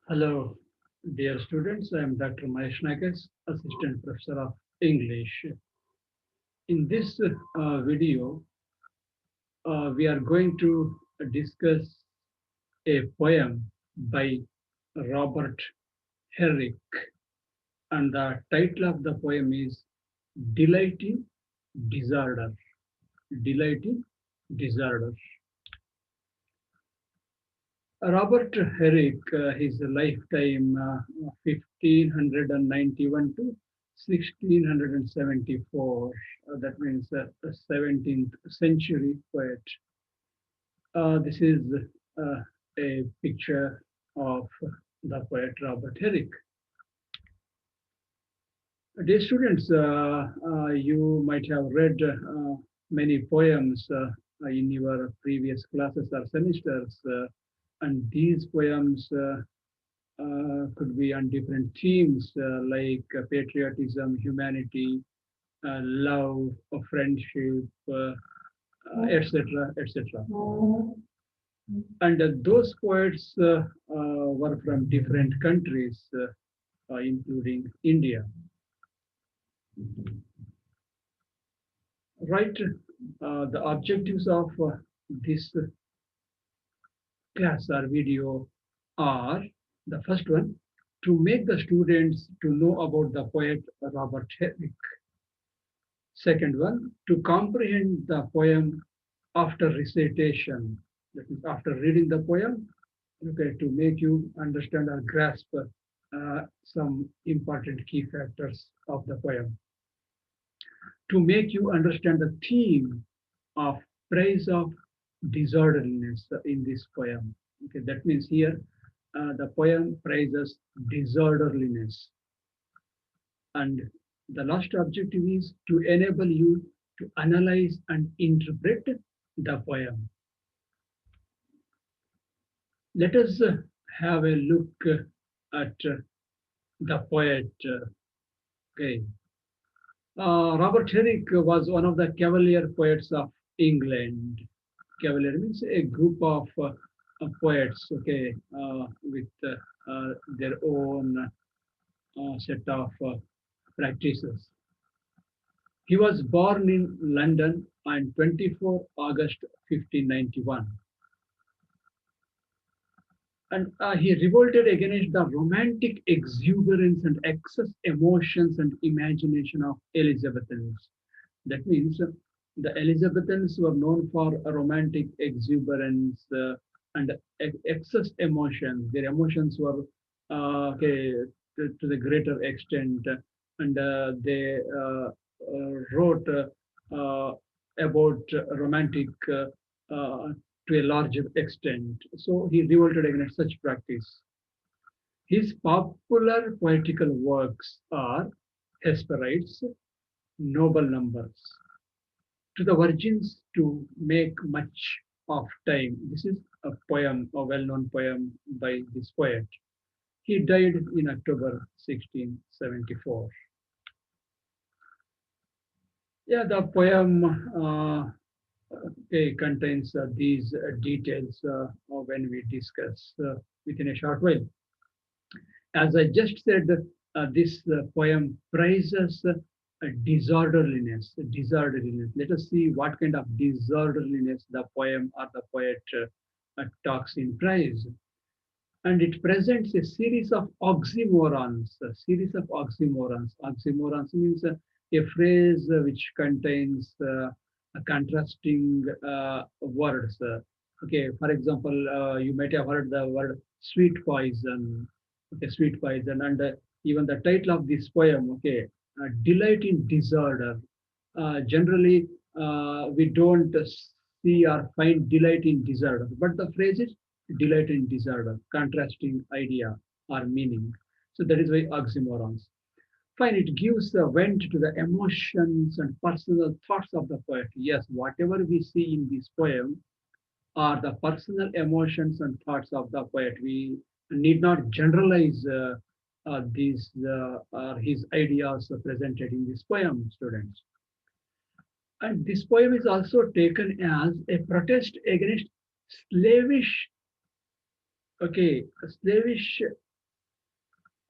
Hello, dear students. I am Dr. Mahesh Naik, Assistant Professor of English. In this video, we are going to discuss a poem by Robert Herrick, and the title of the poem is Delight in Disorder. Delight in Disorder. Robert Herrick, his lifetime 1591 to 1674, that means a 17th century poet. This is a picture of the poet Robert Herrick. Dear students, you might have read many poems in your previous classes or semesters, and these poems could be on different themes like patriotism, humanity, love, friendship, etc., etc. And those poets were from different countries, including India. Right, the objectives of this class or video are the first one, to make the students to know about the poet Robert Herrick. Second one, to comprehend the poem after recitation, that is after reading the poem, okay, to make you understand or grasp some important key factors of the poem, to make you understand the theme of praise of disorderliness in this poem. Okay, that means here the poem praises disorderliness. And the last objective is to enable you to analyze and interpret the poem. Let us have a look at the poet. Okay. Robert Herrick was one of the Cavalier poets of England. Cavalier means a group of poets, okay, with their own set of practices. He was born in London on 24 August 1591, and he revolted against the romantic exuberance and excess emotions and imagination of Elizabethans. That means the Elizabethans were known for a romantic exuberance and excess emotion. Their emotions were okay, to the greater extent, and they wrote about romantic to a larger extent. So he revolted against such practice. His popular poetical works are Hesperides, Noble Numbers, To the Virgins to Make Much of Time. This is a poem, a well-known poem by this poet. He died in October 1674. Yeah, the poem okay, contains these details when we discuss within a short while. As I just said, this poem praises disorderliness. Disorderliness. Let us see what kind of disorderliness the poem or the poet talks in praise. And it presents a series of oxymorons. A series of oxymorons. Oxymorons means a phrase which contains a contrasting words. Okay, for example, you might have heard the word sweet poison. Okay, sweet poison, and even the title of this poem. Okay, delight in disorder. Generally, we don't see or find delight in disorder, but the phrase is delight in disorder, contrasting idea or meaning. So that is why oxymorons. Fine, it gives a vent to the emotions and personal thoughts of the poet. Yes, whatever we see in this poem are the personal emotions and thoughts of the poet. We need not generalize these his ideas presented in this poem, students. And this poem is also taken as a protest against slavish, okay, slavish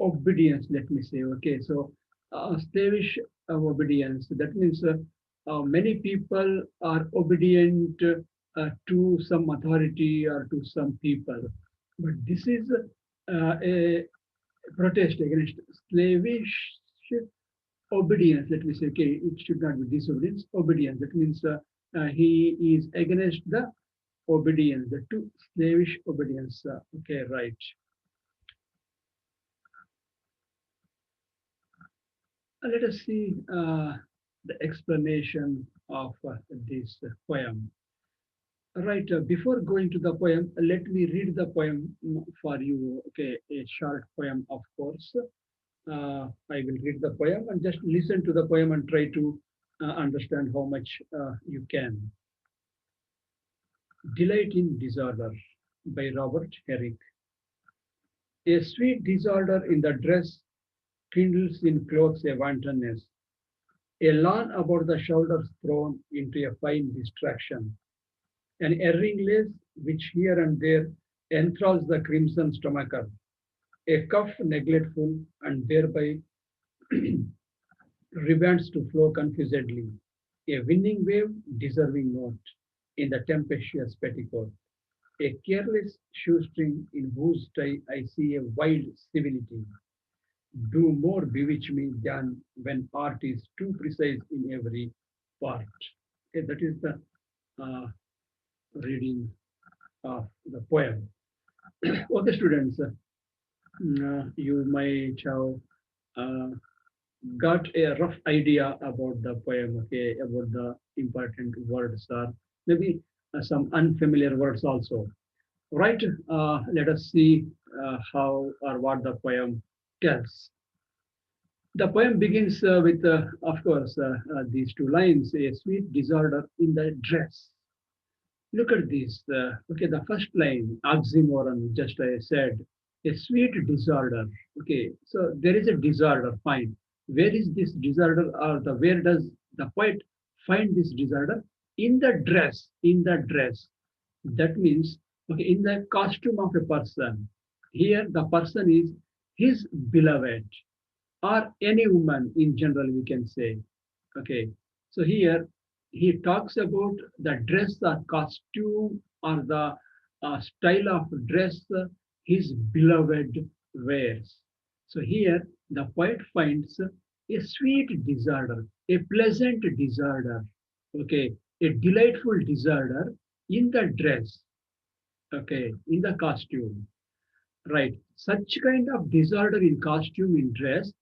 obedience, let me say. Okay, so slavish obedience. That means many people are obedient to some authority or to some people. But this is a protest against slavish obedience. Let me say, okay, it should not be disobedience, obedience. That means he is against the obedience, the to slavish obedience. Okay, right. Let us see the explanation of this poem. Right, before going to the poem, let me read the poem for you. Okay, a short poem, of course. I will read the poem and just listen to the poem and try to understand how much you can. Delight in Disorder by Robert Herrick. A sweet disorder in the dress kindles in clothes a wantonness, a lawn about the shoulders thrown into a fine distraction, an erring lace which here and there enthralls the crimson stomacher, a cuff neglectful and thereby ribands to flow confusedly, a winning wave deserving note in the tempestuous petticoat, a careless shoestring in whose tie I see a wild civility, do more bewitch me than when art is too precise in every part. Okay, that is the uh, reading of the poem. Okay, students, you might have uh, got a rough idea about the poem, okay, about the important words or maybe some unfamiliar words also. Right, let us see how or what the poem tells. The poem begins with, of course, these two lines, a sweet disorder in the dress. Look at this. Okay, the first line, oxymoron, just I said, a sweet disorder. Okay, so there is a disorder, fine. Where is this disorder or where does the poet find this disorder? In the dress, in the dress. That means, okay, in the costume of a person. Here, the person is his beloved or any woman in general, we can say. Okay, so here he talks about the dress or costume or the style of dress his beloved wears. So here the poet finds a sweet disorder, a pleasant disorder, okay, a delightful disorder in the dress, okay, in the costume, right? Such kind of disorder in costume, in dress,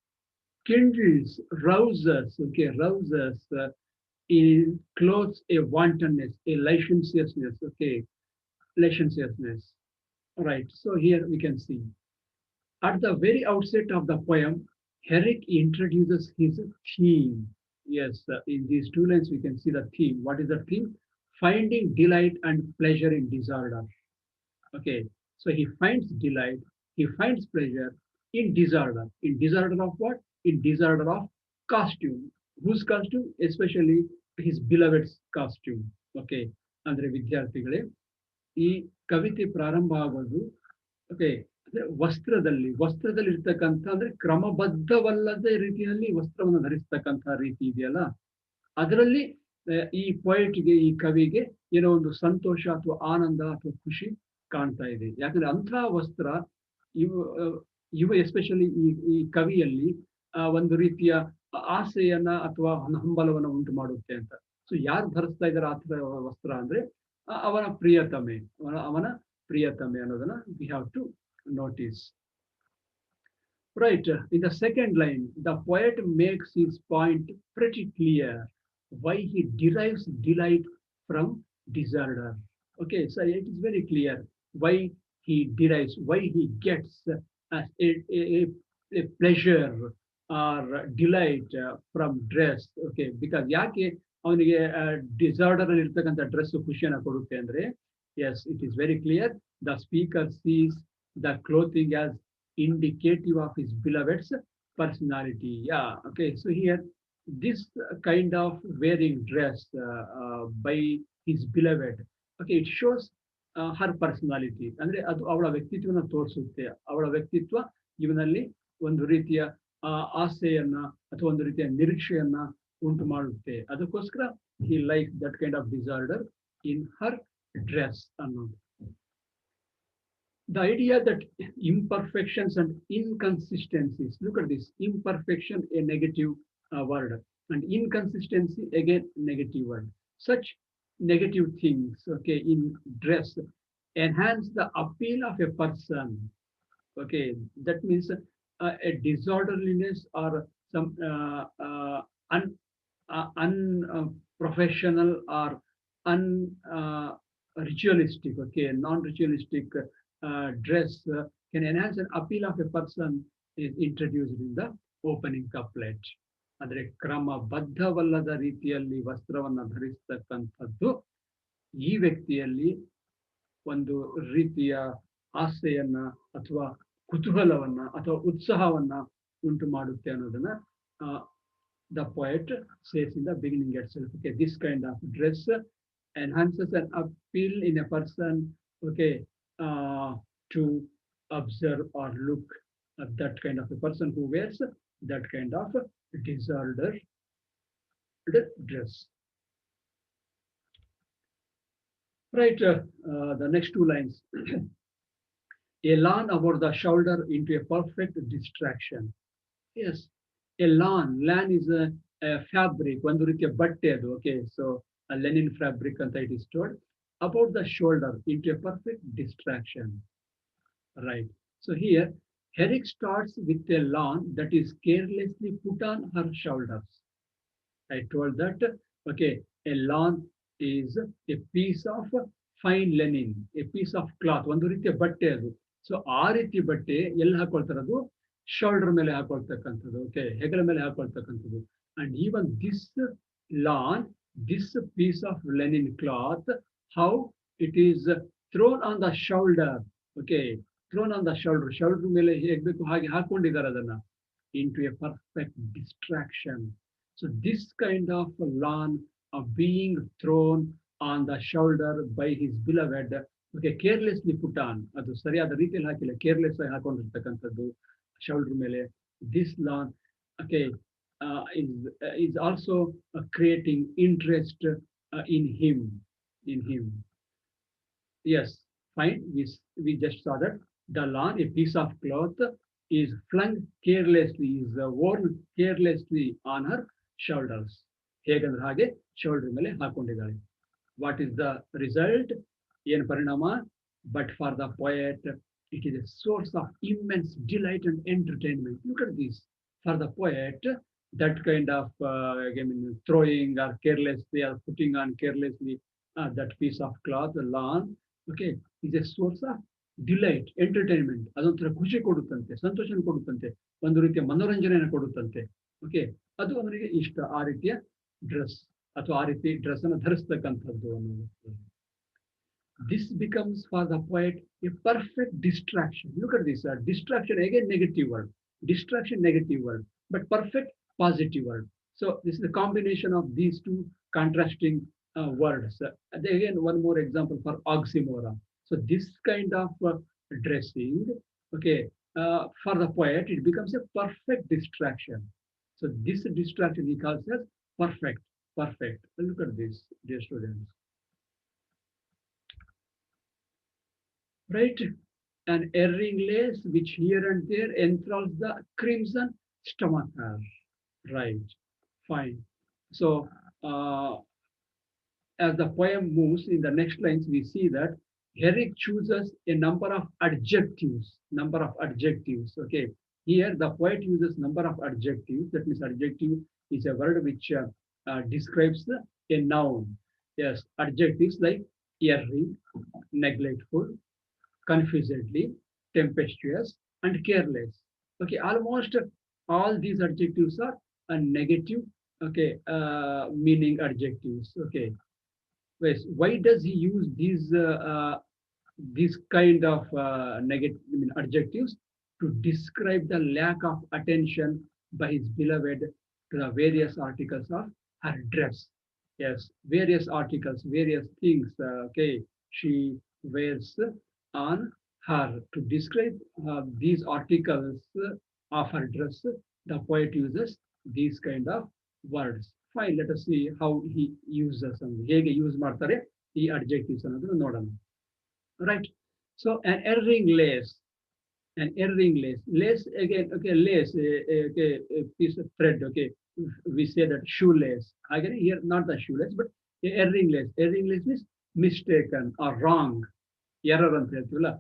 kindles, rouses, okay, rouses in clothes a wantonness, a licentiousness, okay, licentiousness. All right, so here we can see at the very outset of the poem, Herrick introduces his theme. Yes, in these two lines we can see the theme. What is the theme? Finding delight and pleasure in disorder. Okay, so he finds delight, he finds pleasure in disorder. In disorder of what? In disorder of costume. Whose costume? Especially his beloved's costume. Okay, ಅಂದ್ರೆ ವಿದ್ಯಾರ್ಥಿಗಳೇ ಈ ಕವಿತೆ ಪ್ರಾರಂಭ ಆಗೋದು okay ಅಂದ್ರೆ ವಸ್ತ್ರದಲ್ಲಿ ಇರ್ತಕ್ಕಂಥ ಅಂದ್ರೆ ಕ್ರಮಬದ್ಧವಲ್ಲದ ರೀತಿಯಲ್ಲಿ ವಸ್ತ್ರವನ್ನು ಧರಿಸ್ತಕ್ಕಂಥ ರೀತಿ ಇದೆಯಲ್ಲ ಅದರಲ್ಲಿ ಈ ಪೊಯಿಟ್ಗೆ ಈ ಕವಿಗೆ ಏನೋ ಒಂದು ಸಂತೋಷ ಅಥವಾ ಆನಂದ ಅಥವಾ ಖುಷಿ ಕಾಣ್ತಾ ಇದೆ ಯಾಕಂದ್ರೆ ಅಂಥ ವಸ್ತ್ರ ಇವು ಇವು ಎಸ್ಪೆಷಲಿ ಈ ಕವಿಯಲ್ಲಿ ಒಂದು ರೀತಿಯ ಆಸೆಯನ್ನ ಅಥವಾ ಹಂಬಲವನ್ನ ಉಂಟು ಮಾಡುತ್ತೆ ಅಂತ ಸೊ ಯಾರು ಧರಿಸ್ತಾ ಇದಾರೆ ಆ ಥರ ವಸ್ತ್ರ ಅಂದ್ರೆ ಅವನ ಪ್ರಿಯತಮೆ ಅವನ ಪ್ರಿಯತಮೆ ಅನ್ನೋದನ್ನ we have to notice. Right. In the second line, the poet makes his point pretty clear why he derives delight from disorder. Okay, so it is very clear why he derives, why he gets a pleasure or delight from dress. Okay, because ಯಾಕೆ ಅವನಿಗೆ disorder ಅಲ್ಲಿ ಇರ್ತಕ್ಕಂಥ dress ಖುಷಿಯನ್ನ ಕೊಡುತ್ತೆ ಅಂದ್ರೆ yes, it is very clear. The speaker sees the clothing as indicative of his beloved's personality. Yeah, okay. So here, this kind of wearing dress by his beloved, okay, it shows her personality. ಅಂದ್ರೆ ಅದು ಅವಳ ವ್ಯಕ್ತಿತ್ವನ ತೋರಿಸುತ್ತೆ ಅವಳ ವ್ಯಕ್ತಿತ್ವ ಇವನಲ್ಲಿ ಒಂದು ರೀತಿಯ ಆಸೆಯನ್ನ ಅಥವಾ ಒಂದು ರೀತಿಯ ನಿರೀಕ್ಷೆಯನ್ನ ಉಂಟು ಮಾಡುತ್ತೆ. ಅದಕ್ಕೋಸ್ಕರ he likes that kind of disorder in her dress ಅನ್ನೋದು. The idea that imperfections and inconsistencies, look at this, imperfection, a negative word, and inconsistency, again, negative word. Such negative things, okay, in dress enhance the appeal of a person. Okay, that means a disorderliness or some unprofessional or unritualistic, okay, non-ritualistic dress can enhance an appeal of a person is introduced in the opening couplet. ಅಂದ್ರೆ ಕ್ರಮಬದ್ಧವಲ್ಲದ ರೀತಿಯಲ್ಲಿ ವಸ್ತ್ರವನ್ನು ಧರಿಸತಕ್ಕಂಥದ್ದು ಈ ವ್ಯಕ್ತಿಯಲ್ಲಿ ಒಂದು ರೀತಿಯ ಆಸೆಯನ್ನ ಅಥವಾ ಕುತೂಹಲವನ್ನ ಅಥವಾ ಉತ್ಸಾಹವನ್ನ ಉಂಟು ಮಾಡುತ್ತೆ ಅನ್ನೋದನ್ನ the poet says in the beginning itself. Okay, this kind of dress enhances an appeal in a person, okay, to observe or look at that kind of a person who wears that kind of disordered dress. Right, the next two lines. A lawn about the shoulder into a perfect distraction. Yes, a lawn is a fabric, ಒಂದು ರೀತಿಯ ಬಟ್ಟೆ ಅದು. Okay, so a linen fabric ಅಂತ it is told. About the shoulder into a perfect distraction. Right. So here, Herrick starts with a lawn that is carelessly put on her shoulders. I told that, okay, a lawn is a piece of fine linen, a piece of cloth, ಒಂದು ರೀತಿಯ ಬಟ್ಟೆ ಅದು. So ಆ ರೀತಿ ಬಟ್ಟೆ ಎಲ್ಲಿ ಹಾಕೊಳ್ತಾರದು? Shoulder ಮೇಲೆ ಹಾಕೊಳ್ತಕ್ಕಂಥದ್ದು, okay, ಹೆಗಲ ಮೇಲೆ ಹಾಕೊಳ್ತಕ್ಕಂಥದ್ದು. And even this lawn, this piece of linen cloth, how it is thrown on the shoulder, okay, thrown on the shoulder, shoulder ಮೇಲೆ ಹೇಗೆ ಬೇಕು ಹಾಗೆ ಹಾಕೊಂಡಿದ್ದಾರೆ ಅದನ್ನ, into a perfect distraction. So this kind of lawn of being thrown on the shoulder by his beloved, okay, carelessly put on, ಅದು ಸರಿಯಾದ ರೀತಿಯಲ್ಲಿ ಹಾಕಿಲ್ಲ, ಕೇರ್ಲೆಸ್ ಆಗಿ ಹಾಕೊಂಡಿರ್ತಕ್ಕಂಥದ್ದು ಶೋಲ್ಡರ್ ಮೇಲೆ. This lawn, okay, is also creating interest in him, in him. Yes, fine. We just saw that the lawn, a piece of cloth, is flung carelessly, is worn carelessly on her shoulders. ಹೇಗಂದ್ರೆ ಹಾಗೆ shoulder ಮೇಲೆ ಹಾಕೊಂಡಿದ್ದಾಳೆ. What is the result? ಏನು ಪರಿಣಾಮ? But for the poet, it is a source of immense delight and entertainment. Look at this. For the poet, that kind of throwing or carelessly or putting on carelessly that piece of cloth, the lawn, okay, is a source of delight, entertainment. ಅದೊಂಥರ ಖುಷಿ ಕೊಡುತ್ತಂತೆ, ಸಂತೋಷ ಕೊಡುತ್ತಂತೆ, ಒಂದು ರೀತಿಯ ಮನೋರಂಜನೆಯನ್ನು ಕೊಡುತ್ತಂತೆ. Okay, ಅದು ಅವರಿಗೆ ಇಷ್ಟ, ಆ ರೀತಿಯ dress ಅಥವಾ ಆ ರೀತಿ ಡ್ರೆಸ್ ಅನ್ನು ಧರಿಸ್ತಕ್ಕಂಥದ್ದು ಅನ್ನೋದು. This becomes for the poet a perfect distraction. Look at this, distraction, again negative word, distraction negative word, but perfect positive word. So this is the combination of these two contrasting words. Again, one more example for oxymoron. So this kind of dressing, okay, for the poet, it becomes a perfect distraction. So this distraction he calls as perfect, perfect. Look at this, dear students. Right, an erring lace which here and there enthralls the crimson stomacher. Right, fine. So as the poem moves in the next lines, we see that Herrick chooses a number of adjectives, okay. Here the poet uses number of adjectives. That means adjective is a word which describes a noun. Yes, adjectives like erring, neglectful, confusedly, tempestuous, and careless. Okay, almost all these adjectives are a negative, okay, meaning adjectives. Okay, why does he use these kind of negative adjectives? To describe the lack of attention by his beloved to the various articles of her dress. Yes, various articles, various things, okay, she wears on her. To describe these articles of her dress, the poet uses these kind of words. Fine, let us see how he uses and ಹೇಗೆ use ಮಾಡ್ತಾರೆ ಈ adjectives ಅನ್ನೋದನ್ನ ನೋಡೋಣ. Right. So an earring lace, an earring lace. Lace again, okay, lace, okay, a piece of thread, okay. We say that shoelace. Again, here not the shoelace, but a earring lace. Earring lace means mistaken or wrong. Error ಅಂತ ಹೇಳ್ತೀವಲ್ಲ.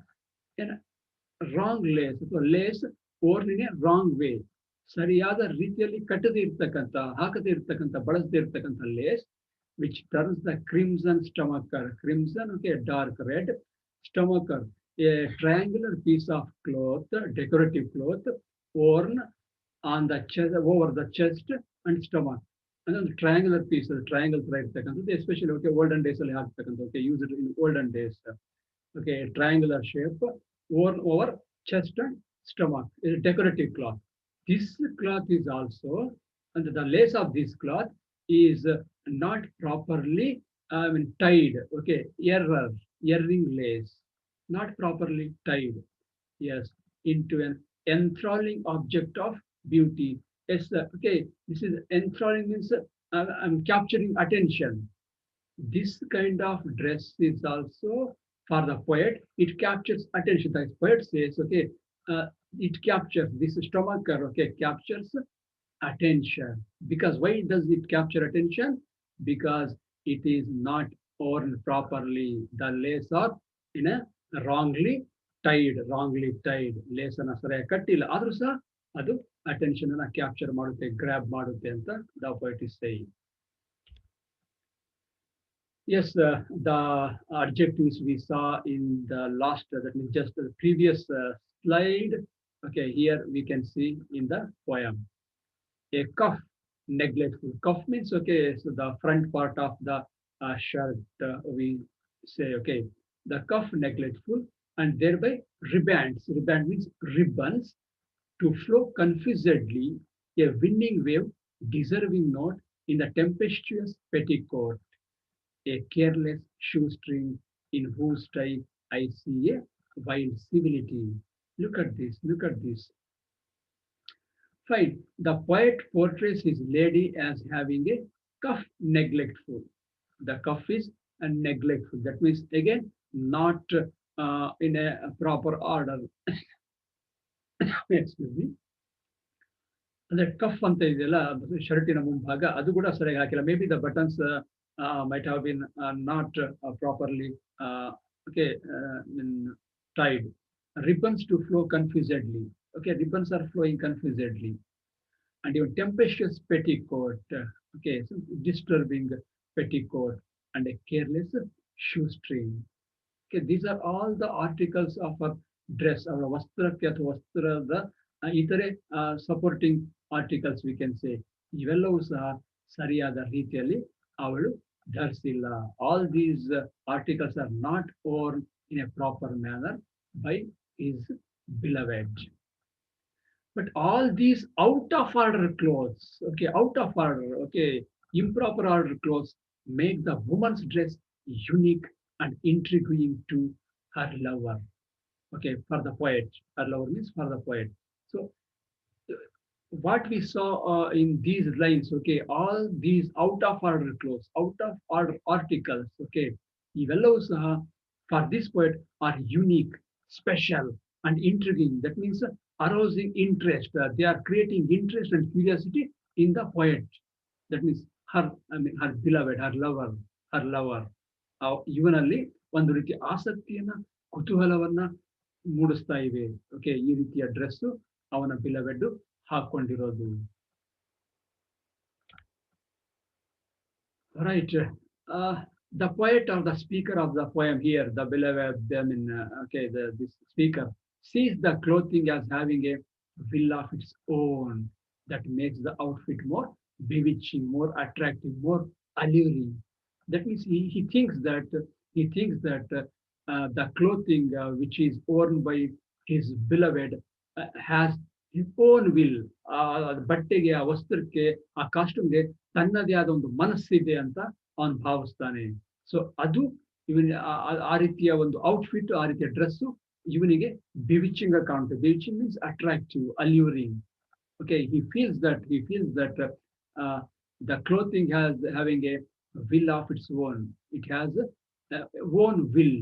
Wrong lace ಅಥವಾ lace ಓರ್ನಿಗೆ wrong way, ಸರಿಯಾದ ರೀತಿಯಲ್ಲಿ ಕಟ್ಟದೇ ಇರ್ತಕ್ಕಂಥ, ಹಾಕದೇ ಇರ್ತಕ್ಕಂಥ, ಬಳಸದೇ ಇರ್ತಕ್ಕಂಥ lace, which turns the crimson stomacher, crimson, okay, dark red, stomacher, a triangular piece of cloth, decorative cloth, worn on the chest, over the chest and stomach. And triangular piece, triangle ತರ ಇರ್ತಕ್ಕಂಥದ್ದು, especially okay olden days ಅಲ್ಲಿ ಹಾಕ್ತಕ್ಕಂಥ, okay use it in olden days. Okay, triangular shape, worn over chest and stomach, is a decorative cloth. This cloth is also, and the lace of this cloth is not properly tied. Okay, earring lace, not properly tied. Yes, into an enthralling object of beauty. Yes, okay, this is enthralling means I'm capturing attention. This kind of dress is also for the poet, it captures attention. The poet says, okay, it captures this stomacher, okay, captures attention. Because why does it capture attention? Because it is not worn properly. The lace are in a wrongly tied, lace ಅನ್ನ ಸರಿಯಾಗಿ ಕಟ್ಟಿಲ್ಲ, ಆದ್ರೂ ಸಹ ಅದು attention ಅನ್ನ capture ಮಾಡುತ್ತೆ, grab ಮಾಡುತ್ತೆ ಅಂತ the poet is saying. Yes, the adjectives we saw in the last, that means just the previous slide. Okay, here we can see in the poem. A cuff, neglectful. Cuff means, okay, so the front part of the shirt, we say, okay, the cuff neglectful, and thereby ribands. Riband means ribbons, to flow confusedly, a winning wave, deserving note in the tempestuous petticoat. A careless shoestring in whose tie I see a wild civility. Look at this, look at this. Fine. The poet portrays his lady as having a cuff neglectful. The cuff is a neglectful. That means again not in a proper order. Excuse me. ಅಂದ್ರೆ cough ಅಂತ ಇದೆಯಲ್ಲ ಶರ್ಟಿನ ಮುಂಭಾಗ, ಅದು ಕೂಡ ಸರಿಯಾಗಿ ಹಾಕಿಲ್ಲ. May be the buttons might have been not properly okay tied. Ribbons to flow confusedly. Okay, ribbons are flowing confusedly. And your tempestuous petticoat, okay, so disturbing petticoat, and a careless shoestring. Okay, these are all the articles of a dress, our ವಸ್ತ್ರಕ್ಕೆ ಅಥವಾ ವಸ್ತ್ರದ ಇತರೆ supporting articles we can say. ಇವೆಲ್ಲವೂ ಸಹ ಸರಿಯಾದ ರೀತಿಯಲ್ಲಿ ಅವಳು ಧರಿಸಿಲ್ಲ. All these articles are not worn in a proper manner by his beloved. But all these out of order clothes, okay, out of order, okay, improper order clothes make the woman's dress unique and intriguing to her lover. Okay, for the poet. Her lover means for the poet. So what we saw in these lines, okay, all these out of order clothes, out of order articles, okay, ivellavvu saha for this poet are unique, special, and intriguing. That means arousing interest. They are creating interest and curiosity in the poet. That means her, I mean, her beloved, her lover. ಇವನಲ್ಲಿ ಒಂದು ರೀತಿಯ ಆಸಕ್ತಿಯನ್ನ, ಕುತೂಹಲವನ್ನ ಮೂಡಿಸ್ತಾ ಇವೆ. Okay, ಈ ರೀತಿಯ dress ಅವನ beloved ಹಾಕೊಂಡಿರೋದು. Right. The poet or the speaker of the poem here, the beloved, I mean, okay, this speaker sees the clothing as having a will of its own that makes the outfit more bewitching, more attractive, more alluring. That means he thinks that the clothing which is worn by his beloved has his own will. ಬಟ್ಟೆಗೆ, ಆ ವಸ್ತ್ರಕ್ಕೆ, ಆ ಕಾಸ್ಟ್ಯೂಮ್ಗೆ ತನ್ನದೇ ಆದ ಒಂದು ಮನಸ್ಸಿದೆ ಅಂತ ಅವನು ಭಾವಿಸ್ತಾನೆ. So ಅದು ಇವನ್ ಆ ರೀತಿಯ ಒಂದು ಔಟ್ಫಿಟ್, ಆ ರೀತಿಯ ಡ್ರೆಸ್ಸು ಇವನಿಗೆ bewitching ಕಾಣುತ್ತೆ. Bewitching means attractive, alluring. Okay, he feels that uh, the clothing has having a will of its own. It has own will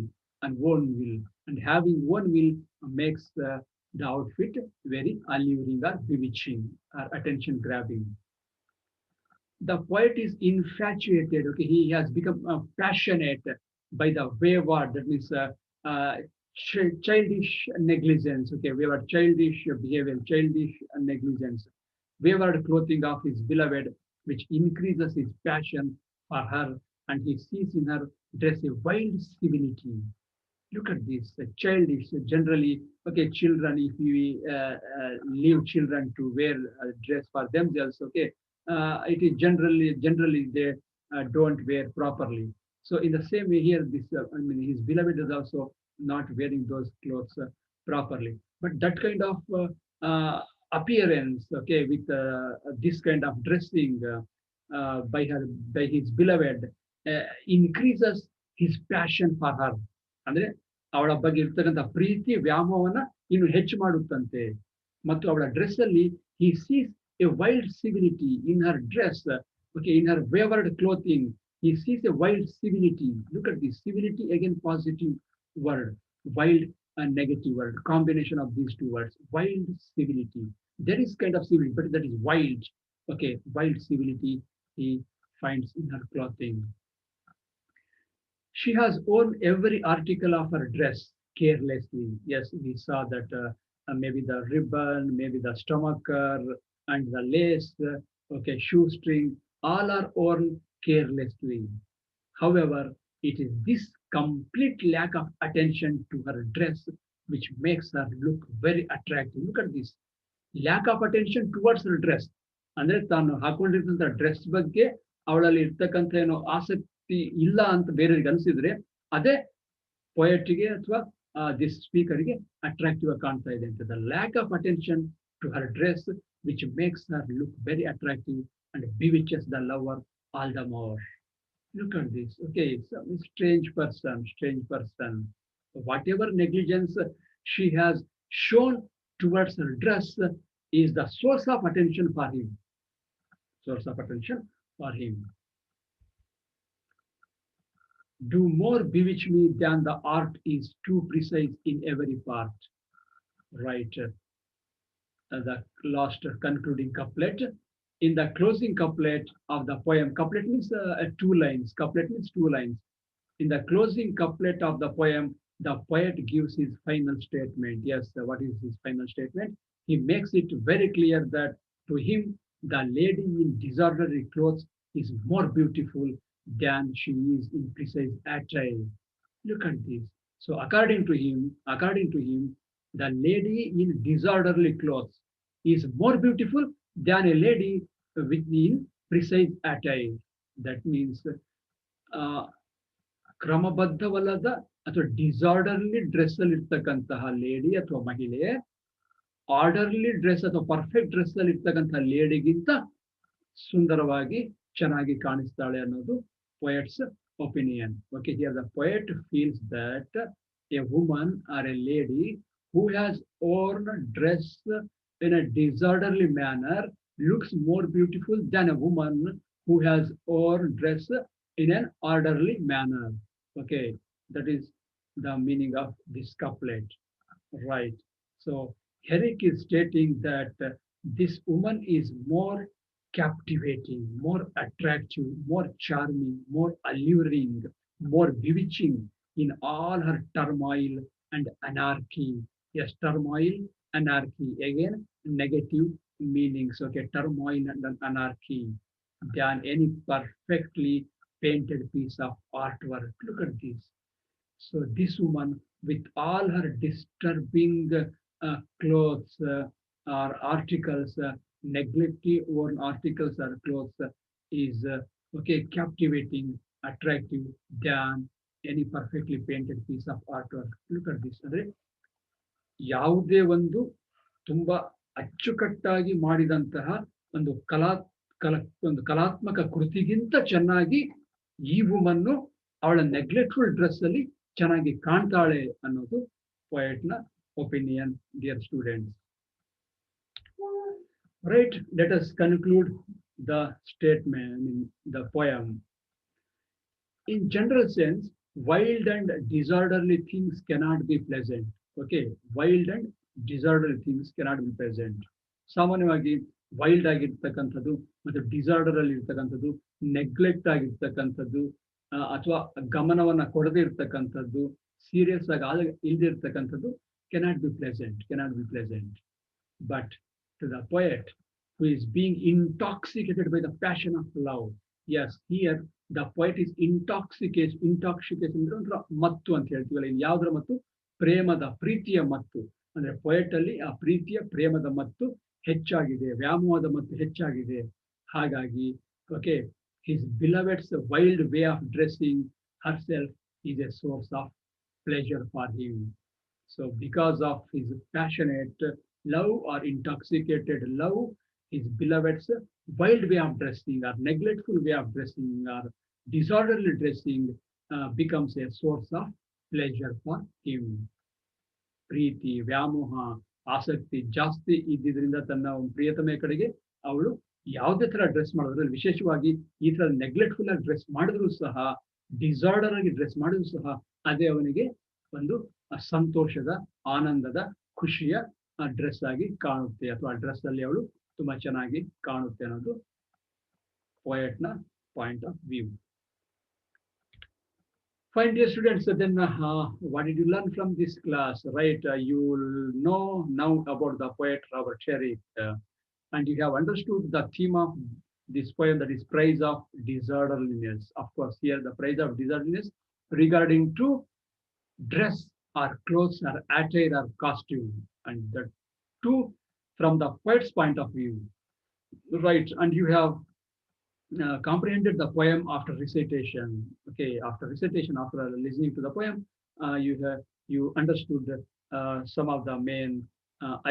and having own will makes the outfit very alluring or bewitching or attention grabbing. The poet is infatuated. Okay, he has become passionate by the wayward, that means uh, childish negligence. Okay, wayward, childish behavior, childish negligence, wayward clothing of his beloved, which increases his passion for her, and he sees in her dress a wild civility. Look at this, childish. Generally, okay, children, if we leave children to wear a dress for themselves, okay, it is generally they don't wear properly. So in the same way here, this I mean, his beloved is also not wearing those clothes properly. But that kind of appearance, okay, with this kind of dressing by her by his beloved, increases his passion for her. ಅಂದ್ರೆ ಅವಳ ಬಗ್ಗೆ ಇರ್ತಕ್ಕಂಥ ಪ್ರೀತಿ ವ್ಯಾಮೋಹವನ್ನ ಇನ್ನು ಹೆಚ್ಚು ಮಾಡುತ್ತಂತೆ. ಮತ್ತು ಅವಳ dress ಅಲ್ಲಿ he sees a wild civility in her dress. Okay, in her wayward clothing, he sees a wild civility. Look at this civility, again positive word, wild and negative word, combination of these two words, wild civility. There is kind of civility, but that is wild. Okay, wild civility he finds in her clothing. She has worn every article of her dress carelessly. Yes, we saw that maybe the ribbon, maybe the stomacher, and the lace, okay, shoestring, all are worn carelessly. However, it is this complete lack of attention to her dress which makes her look very attractive. Look at this lack of attention towards her dress. ಅಂದ್ರೆ ತಾನು ಹಾಕೊಂಡಿರ್ತಂತ dress ಬಗ್ಗೆ ಅವಳಲ್ಲಿ ಇರ್ತಕ್ಕಂಥ ಏನೋ ಆಸಕ್ತಿ ಇಲ್ಲ ಅಂತ ಬೇರೆಯವ್ರಿಗೆ ಅನ್ಸಿದ್ರೆ ಅದೇ ಪೊಯೆಟ್ಗೆ ಅಥವಾ ದಿಸ್ ಸ್ಪೀಕರ್ಗೆ ಅಟ್ರಾಕ್ಟಿವ್ ಆಗಿ ಕಾಣ್ತಾ ಇದೆ ಅಂತ. The lack of attention to her dress which makes her look very attractive and bewitches the lover all the more. Look at this. Okay, some strange person, strange person. Whatever negligence she has shown towards her dress is the source of attention for him. Source of attention for him. Do more bewitch me than the art is too precise in every part. Right. The last concluding couplet. In the closing couplet of the poem, couplet means two lines. Couplet means two lines. In the closing couplet of the poem, the poet gives his final statement. Yes, what is his final statement? He makes it very clear that to him, the lady in disorderly clothes is more beautiful than she is in precise attire. Look at this. So according to him, the lady in disorderly clothes is more beautiful than a lady within precise attire. That means ಕ್ರಮಬದ್ಧವಲ್ಲದ ಅಥವಾ ಡಿಸಾರ್ಡರ್ಲಿ dress ಅಲ್ಲಿ ಇರ್ತಕ್ಕಂತಹ lady ಅಥವಾ ಮಹಿಳೆ orderly dress ಅಥವಾ perfect dress ಅಲ್ಲಿ ಇರ್ತಕ್ಕಂತಹ ಲೇಡಿಗಿಂತ ಸುಂದರವಾಗಿ ಚೆನ್ನಾಗಿ ಕಾಣಿಸ್ತಾಳೆ ಅನ್ನೋದು poet's opinion. Okay, here the poet feels that a woman or a lady who has worn a dress in a disorderly manner looks more beautiful than a woman who has worn dress in an orderly manner. Okay, that is the meaning of this couplet, right? So Herrick is stating that this woman is more captivating, more attractive, more charming, more alluring, more bewitching in all her turmoil and anarchy. Yes, turmoil, anarchy, again negative meanings. Okay, turmoil and anarchy than any perfectly painted piece of artwork. Look at this. So this woman, with all her disturbing clothes or articles, neglected worn articles or clothes, is okay, captivating, attractive than any perfectly painted piece of artwork. Look at this. ಅಂದ್ರೆ ಯಾವುದೇ ಒಂದು ತುಂಬಾ ಅಚ್ಚುಕಟ್ಟಾಗಿ ಮಾಡಿದಂತಹ ಒಂದು ಒಂದು ಕಲಾತ್ಮಕ ಕೃತಿಗಿಂತ ಚೆನ್ನಾಗಿ ಈ ವುಮನ್ನು ಅವಳ ನೆಗ್ಲೆಕ್ಟ್ಫುಲ್ ಡ್ರೆಸ್ ಅಲ್ಲಿ ಚೆನ್ನಾಗಿ ಕಾಣ್ತಾಳೆ ಅನ್ನೋದು poet's opinion, dear students. Right, let us conclude the statement, I mean, the poem. In general sense, wild and disorderly things cannot be pleasant. Okay, wild and disorderly things cannot be pleasant. ಸಾಮಾನ್ಯವಾಗಿ wild ಆಗಿರ್ತಕ್ಕಂಥದ್ದು ಮತ್ತು disorder ಅಲ್ಲಿ ಇರ್ತಕ್ಕಂಥದ್ದು, neglect ಆಗಿರ್ತಕ್ಕಂಥದ್ದು, ಅಥವಾ ಗಮನವನ್ನ ಕೊಡದೇ ಇರ್ತಕ್ಕಂಥದ್ದು, serious ಆಗಿ ಇಲ್ದಿರ್ತಕ್ಕಂಥದ್ದು cannot be pleasant. But to the poet who is being intoxicated by the passion of love, yes, here the poet is intoxication ಅಂದ್ರೆ ಒಂಥರ ಮತ್ತು ಅಂತ ಹೇಳ್ತೀವಲ್ಲ, ಇನ್ನು ಯಾವ್ದ್ರ ಮತ್ತು? ಪ್ರೇಮದ, ಪ್ರೀತಿಯ ಮತ್ತು. ಅಂದ್ರೆ ಪೊಯೆಟ್ ಅಲ್ಲಿ ಆ ಪ್ರೀತಿಯ ಪ್ರೇಮದ ಮತ್ತು ಹೆಚ್ಚಾಗಿದೆ, ವ್ಯಾಮೋಹದ ಮತ್ತು ಹೆಚ್ಚಾಗಿದೆ. ಹಾಗಾಗಿ okay, his beloved's wild way of dressing herself is a source of pleasure for him. So because of his passionate love or intoxicated love, his beloved's wild way of dressing or neglectful way of dressing or disorderly dressing becomes a source of pleasure for him. ಪ್ರೀತಿ, ವ್ಯಾಮೋಹ, ಆಸಕ್ತಿ ಜಾಸ್ತಿ ಇದ್ದಿದ್ರಿಂದ ತನ್ನ ಪ್ರಿಯತಮೆಯ ಕಡೆಗೆ ಅವಳು ಯಾವುದೇ ತರ dress ಮಾಡೋದ್ರಲ್ಲಿ, ವಿಶೇಷವಾಗಿ ಈ ತರ ನೆಗ್ಲೆಕ್ಟ್ಫುಲ್ ಆಗಿ ಡ್ರೆಸ್ ಮಾಡಿದ್ರು ಸಹ, ಡಿಸಾರ್ಡರ್ ಆಗಿ ಡ್ರೆಸ್ ಮಾಡಿದ್ರು ಸಹ, ಅದೇ ಅವನಿಗೆ ಒಂದು ಸಂತೋಷದ, ಆನಂದದ, ಖುಷಿಯ ಡ್ರೆಸ್ ಆಗಿ ಕಾಣುತ್ತೆ, ಅಥವಾ ಡ್ರೆಸ್ ಅಲ್ಲಿ ಅವಳು ತುಂಬಾ ಚೆನ್ನಾಗಿ ಕಾಣುತ್ತೆ ಅನ್ನೋದು ಪೊಯೆಟ್ನ point of view. Fine, dear students, then what did you learn from this class? Right, you will know now about the poet Robert Herrick, and you have understood the theme of this poem, that is praise of disorderliness. Of course, here the praise of disorderliness regarding to dress or clothes or attire or costume, and the two from the poet's point of view. Right, and you have comprehended the poem after recitation. Okay, after recitation, after listening to the poem, you understood some of the main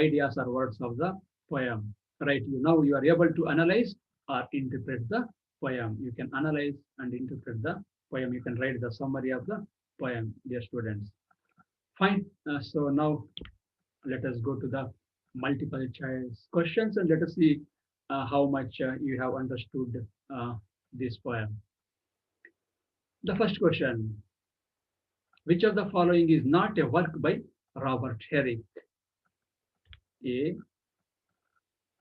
ideas or words of the poem. Right, now you are able to analyze or interpret the poem. You can analyze and interpret the poem. You can write the summary of the poem, dear students. Fine. So now let us go to the multiple choice questions and let us see how much you have understood this poem. The first question: which of the following is not a work by Robert Herrick? A.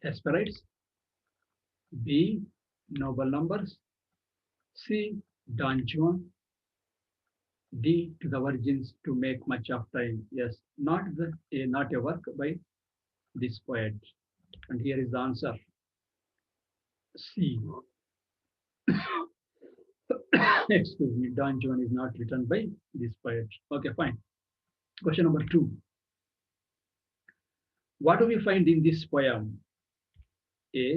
Hesperides. B. Noble Numbers. C. Don Juan. D. To the Virgins to make much of time. Yes, not a work by this poet. And here is the answer. C. Excuse me, Don Juan is not written by this poet. Okay, fine. Question number 2. What do we find in this poem? A.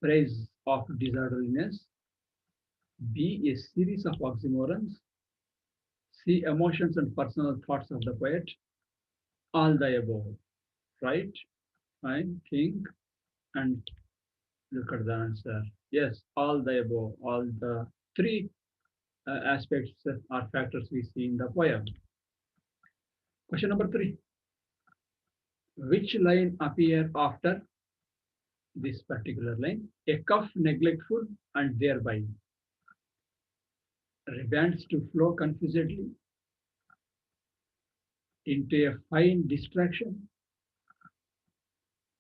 Praise of disorderliness. B. A series of oxymorons. C. Emotions and personal thoughts of the poet. All the above. Right? Fine. Think and look at the answer. Yes, all the above. All the three aspects or factors we see in the poem. Question number 3. Which line appear after this particular line? A cuff neglectful and thereby ribands to flow confusedly into a fine distraction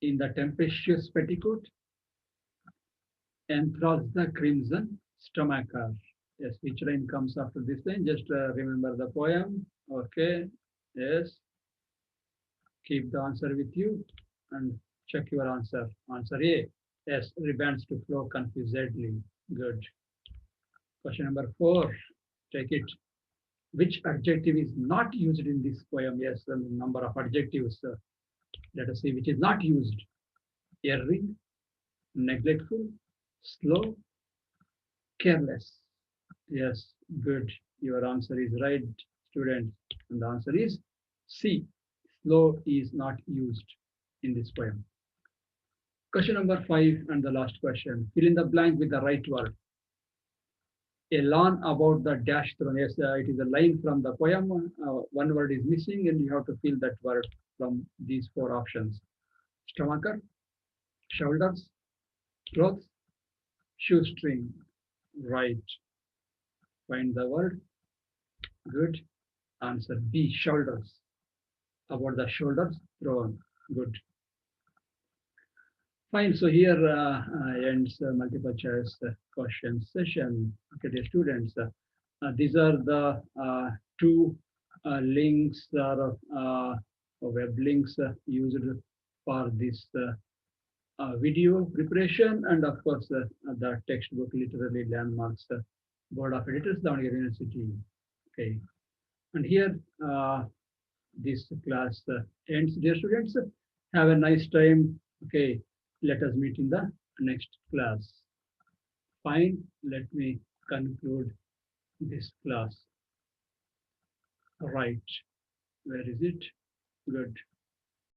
in the tempestuous petticoat, enthralls the crimson stomacher. Yes, which line comes after this line? Just remember the poem. Okay, yes. Keep the answer with you and check your answer. Answer A. Yes, ribands to flow confusedly. Good. Question number 4. Take it. Which adjective is not used in this poem? Yes, the number of adjectives. Let us see which is not used. Erring, neglectful, slow, careless. Yes, good. Your answer is right, student. And the answer is C. Slow is not used in this poem. Question number 5 and the last question. Fill in the blank with the right word. A lawn about the dash thrown. Yes, it is a line from the poem. One word is missing, and you have to fill that word from these four options: stomacher, shoulders, clothes, shoestring. Right. Find the word. Good. Answer B, shoulders. About the shoulders thrown. Good. Fine. So here ends multiple choice question session. Okay, dear students. These are the two links or web links used for this video preparation, and of course the textbook literally landmarks Board of Editors, Davangere University. Okay, and here this class ends. Dear students, have a nice time. Okay, let us meet in the next class. Fine, let me conclude this class. Right, where is it? Good.